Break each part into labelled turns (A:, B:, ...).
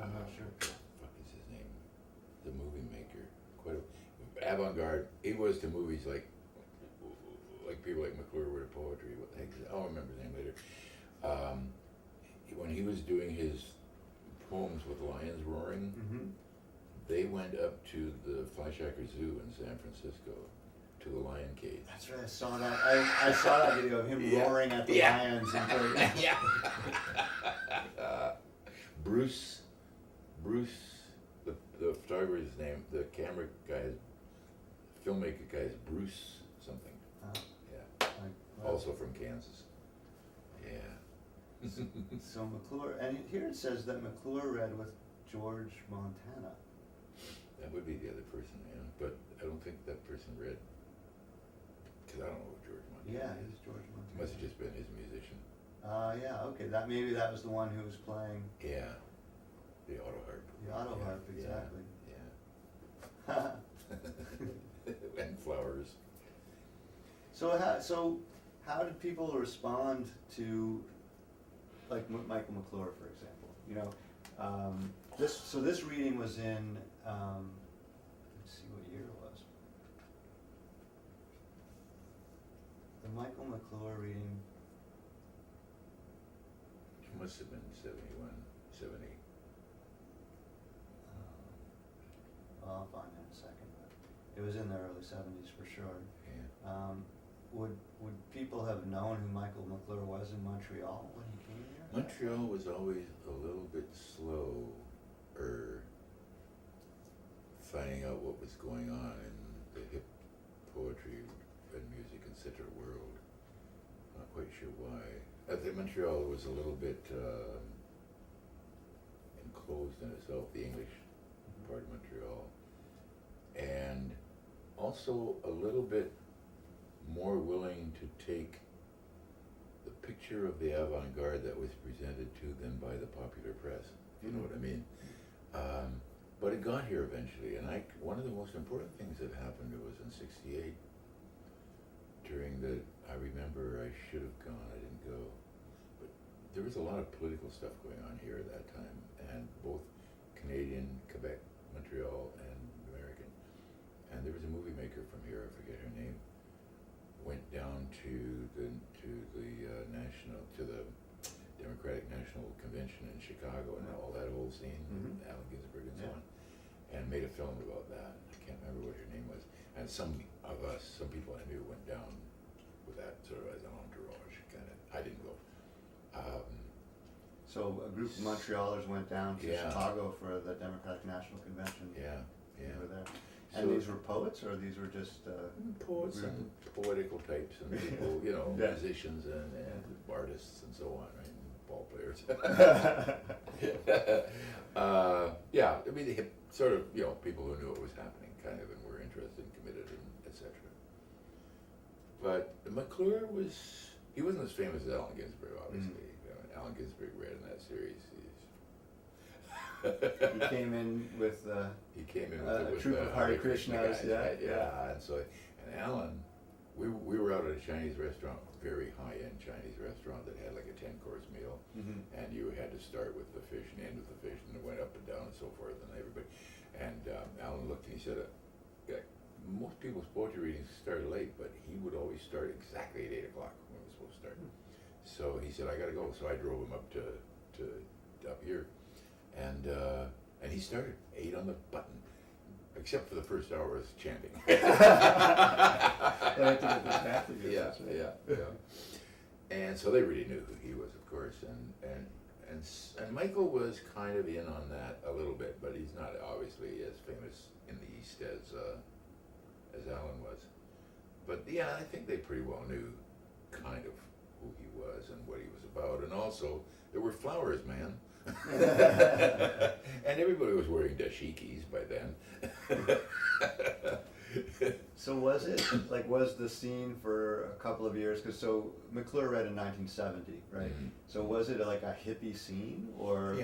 A: I'm not sure.
B: Fuck is his name? The movie maker. Avant-garde. He was to movies like people like McClure were to poetry. What the heck is it? I'll remember his name later. When he was doing his poems with lions roaring,
A: Mm-hmm.
B: they went up to the Fleischacker Zoo in San Francisco, to the lion cage.
A: That's right. I saw that. I saw that video of him roaring at the lions.
B: Yeah. Bruce, the photographer's name, the camera guy, filmmaker guy is Bruce something. Yeah. Also from Kansas. Yeah.
A: So McClure, and here it says that McClure read with George Montana.
B: That would be the other person, yeah. But I don't think that person read, because I don't know who George Montana
A: Yeah,
B: is.
A: he's George Montana.
B: Must have just been his musician.
A: Yeah, okay. Maybe that was the one who was playing
B: Yeah. The auto harp.
A: the auto harp,
B: Yeah,
A: exactly.
B: Yeah. And flowers.
A: So how did people respond to, like Michael McClure, for example? You know, this reading was in, let's see what year it was. The Michael McClure reading.
B: It must have been 71, 70.
A: I'll find it in a second, but it was in the early 70s for sure.
B: Yeah.
A: Would people have known who Michael McClure was in Montreal when he came here?
B: Montreal was always a little bit slower finding out what was going on in the hip poetry and music, etc. world. Not quite sure why. I think Montreal was a little bit enclosed in itself, the English part of Montreal, and also a little bit more willing to take the picture of the avant-garde that was presented to them by the popular press, if you know what I mean. But it got here eventually, and one of the most important things that happened was in '68, I remember I should have gone, I didn't go, but there was a lot of political stuff going on here at that time, and both Canadian, Quebec, Montreal, and American. And there was a movie maker from here, I forget her name, went down to the Democratic National Convention in Chicago and all that whole scene, Allen Ginsberg and so on, and made a film about that. I can't remember what her name was. And some people I knew went down with that sort of as an entourage, kind of. I didn't go.
A: So a group of Montrealers went down to Chicago for the Democratic National Convention.
B: Yeah.
A: You were there. And these were poets, or these were just
B: poets and poetical types and people, musicians and artists and so on, right? And ball players. I mean, the hip, sort of, people who knew what was happening, kind of, and were interested and committed, and etc. But McClure he wasn't as famous as Allen Ginsberg, obviously. Allen Ginsberg read in that series.
A: He came in with a troop of Hare Krishnas,
B: And Alan, we were out at a Chinese restaurant, very high-end Chinese restaurant that had like a 10-course meal, and you had to start with the fish and end with the fish, and it went up and down and so forth, and everybody. And Alan looked and he said, most people's poetry readings started late, but he would always start exactly at 8 o'clock when it was supposed to start. So he said, I got to go. So I drove him up to up here. And he started 8 on the button, except for the first hour was chanting. Yeah. And so they really knew who he was, of course. And Michael was kind of in on that a little bit, but he's not obviously as famous in the East as Alan was. But yeah, I think they pretty well knew kind of who he was and what he was about. And also, there were flowers, man. And everybody was wearing dashikis by then.
A: So was the scene for a couple of years, because McClure read in 1970, right? So was it like a hippie scene, or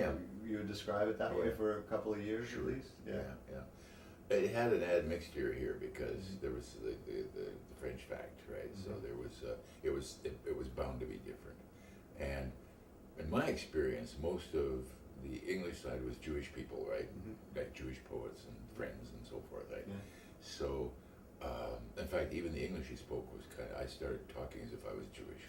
A: you would describe it that way for a couple of years at least?
B: Yeah. It had an admixture here because there was the French fact, right? So there was it was bound to be different. And in my experience, most of the English side was Jewish people, right?
A: Mhm.
B: Like Jewish poets and friends and so forth, right?
A: Yeah.
B: So, in fact, even the English he spoke was I started talking as if I was Jewish.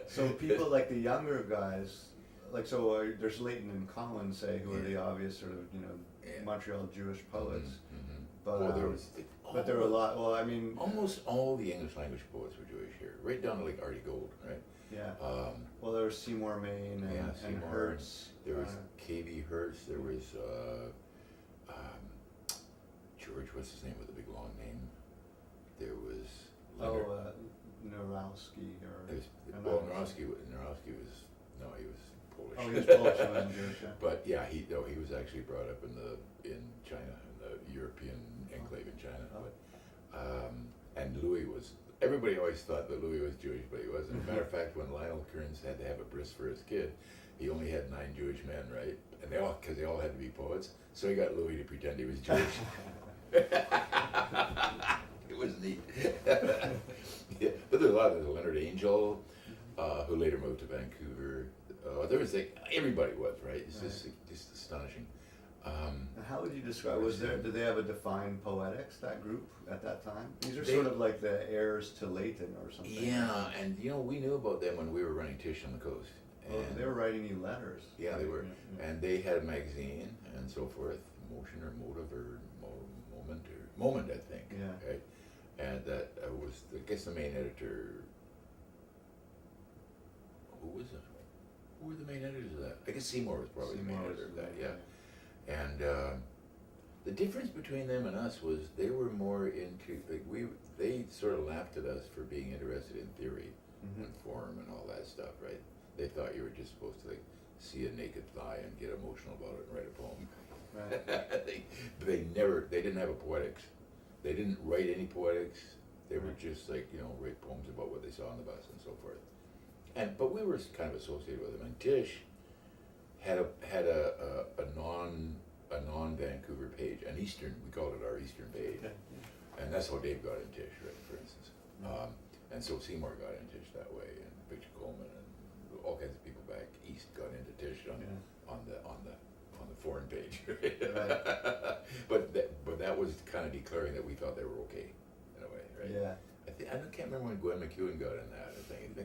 A: So people like the younger guys, like there's Leighton and Collins, say, who are the obvious sort of
B: Yeah.
A: Montreal Jewish poets.
B: Mm-hmm.
A: But
B: Well, there
A: were a lot. Well, I mean,
B: almost all the English language poets were Jewish here, right down to like Artie Gold, right?
A: yeah.
B: Um,
A: Well, there was Seymour Maine and,
B: Yeah,
A: and
B: Seymour.
A: Hertz.
B: there was K.V. Hertz, there was George, what's his name with the big long name? There was Leonard.
A: Norowski
B: Well, Norowski was he was Polish.
A: Oh, he was Polish. He wasn't Jewish. Yeah.
B: But yeah, he was actually brought up in China, in the European enclave in China.
A: Oh.
B: But, and Louis was. Everybody always thought that Louis was Jewish, but he wasn't. As a matter of fact, when Lionel Kearns had to have a bris for his kid, he only had 9 Jewish men, right? And because they all had to be poets, so he got Louis to pretend he was Jewish. It was neat. Yeah, but there's a lot. There's Leonard Angel, who later moved to Vancouver. There was everybody was, right? It's just astonishing.
A: And how would you describe? Did they have a defined poetics, that group at that time? These are
B: They-
A: sort of like the heirs to Leighton or something.
B: Yeah, and we knew about them when we were running Tish on the Coast.
A: Well,
B: And
A: they were writing you letters.
B: yeah, they were,
A: Yeah.
B: and they had a magazine and so forth, Motion or Motive or Moment, I think.
A: Yeah.
B: Right, and that was, I guess, the main editor. Who was it? Who were the main editors of that? I guess Seymour was probably the main
A: Seymour was
B: editor of that.
A: the-
B: Yeah. And the difference between them and us was they were more into they sort of laughed at us for being interested in theory
A: Mhm.
B: and form and all that stuff, right? They thought you were just supposed to see a naked thigh and get emotional about it and write a poem.
A: Right.
B: they didn't have a poetics. They didn't write any poetics. They were
A: Right.
B: just write poems about what they saw on the bus and so forth. But we were kind of associated with them. And Tish had a non Vancouver page, an Eastern. We called it our Eastern page,
A: Okay.
B: and that's how Dave got in Tish, right? For instance,
A: Mhm.
B: and so Seymour got in Tish that way, and Victor Coleman and all kinds of people back east got into Tish on the foreign page.
A: Right.
B: but that was kind of declaring that we thought they were okay in a way, right?
A: Yeah.
B: I can't remember when Gwen McEwen got in that. I think,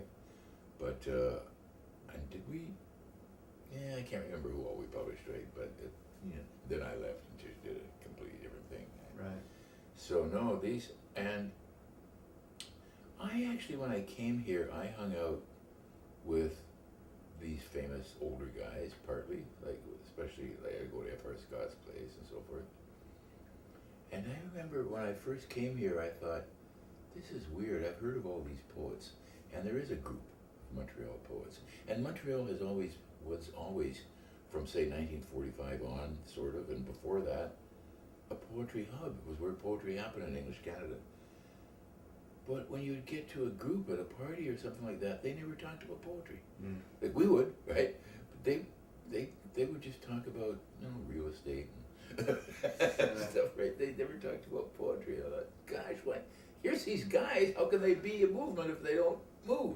B: but and did we? Yeah, I can't remember who all we published, right? But then I left and just did a completely different thing.
A: Right.
B: So no, and I actually, when I came here, I hung out with these famous older guys, partly, especially I go to F.R. Scott's place and so forth. And I remember when I first came here, I thought, this is weird. I've heard of all these poets, and there is a group of Montreal poets, and Montreal was always from say 1945 on, sort of, and before that, a poetry hub. It was where poetry happened in English Canada. But when you would get to a group at a party or something like that, they never talked about poetry.
A: Mm.
B: Like we would, right? But they would just talk about real estate and stuff, right? They never talked about poetry. I thought, gosh, what? Here's these guys. How can they be a movement if they don't move?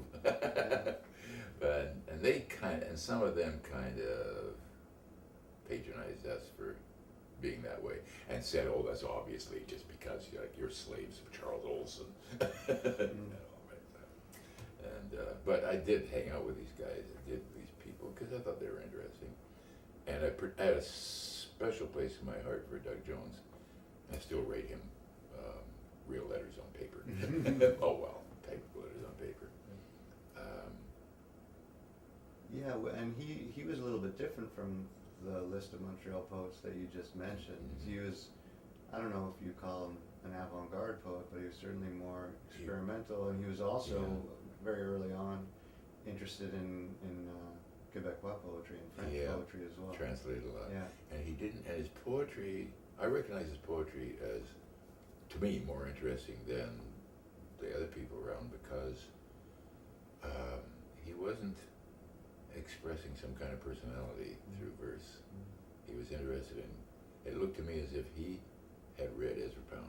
B: And some of them kind of patronized us for being that way, and said, "Oh, that's obviously just because you're slaves of Charles Olson." But I did hang out with these guys. I did with these people because I thought they were interesting, and I had a special place in my heart for Doug Jones. I still rate him real letters on paper. Oh well, type letters on paper.
A: Yeah, and he was a little bit different from the list of Montreal poets that you just mentioned.
B: Mm-hmm.
A: He was, I don't know if you call him an avant-garde poet, but he was certainly more experimental, and he was also very early on interested in Quebecois poetry and French poetry as well.
B: Translated a lot.
A: Yeah.
B: And he didn't, and his poetry, I recognize his poetry as, to me, more interesting than the other people around, because he wasn't expressing some kind of personality through verse. He was interested in, it looked to me as if he had read Ezra Pound.